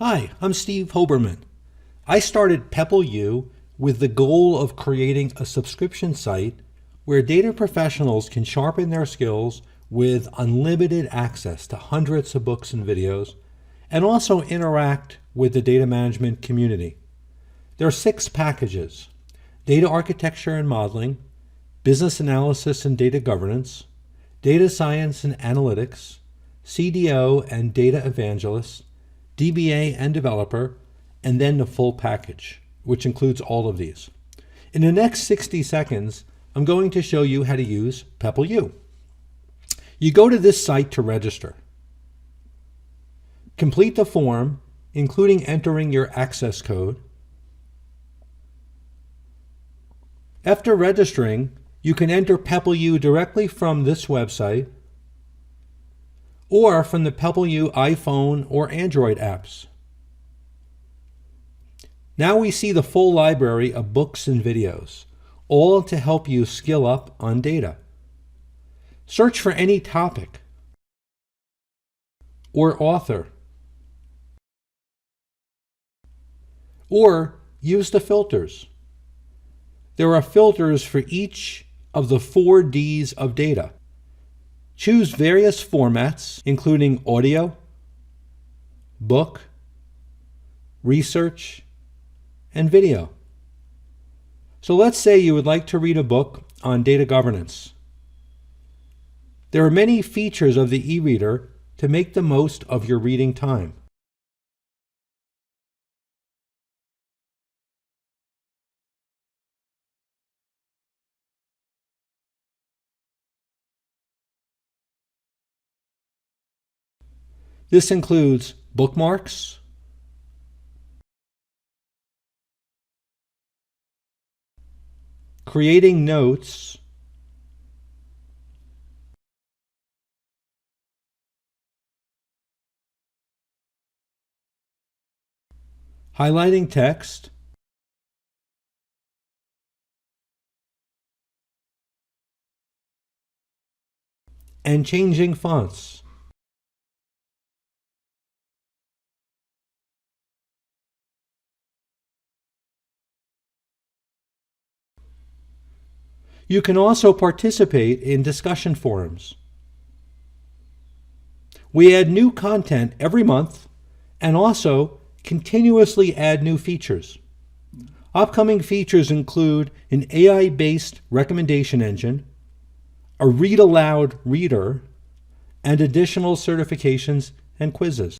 Hi, I'm Steve Hoberman. I started PebbleU with the goal of creating a subscription site where data professionals can sharpen their skills with unlimited access to hundreds of books and videos, and also interact with the data management community. There are 6 packages: data architecture and modeling, business analysis and data governance, data science and analytics, CDO and data evangelist, DBA and developer, and then the full package, which includes all of these. In the next 60 seconds, I'm going to show you how to use PebbleU. You go to this site to register. Complete the form, including entering your access code. After registering, you can enter PebbleU directly from this website or from the PebbleU iPhone or Android apps. Now we see the full library of books and videos, all to help you skill up on data. Search for any topic or author, or use the filters. There are filters for each of the 4 Ds of data. Choose various formats, including audio, book, research, and video. So let's say you would like to read a book on data governance. There are many features of the e-reader to make the most of your reading time. This includes bookmarks, creating notes, highlighting text, and changing fonts. You can also participate in discussion forums. We add new content every month and also continuously add new features. Upcoming features include an AI-based recommendation engine, a read-aloud reader, and additional certifications and quizzes.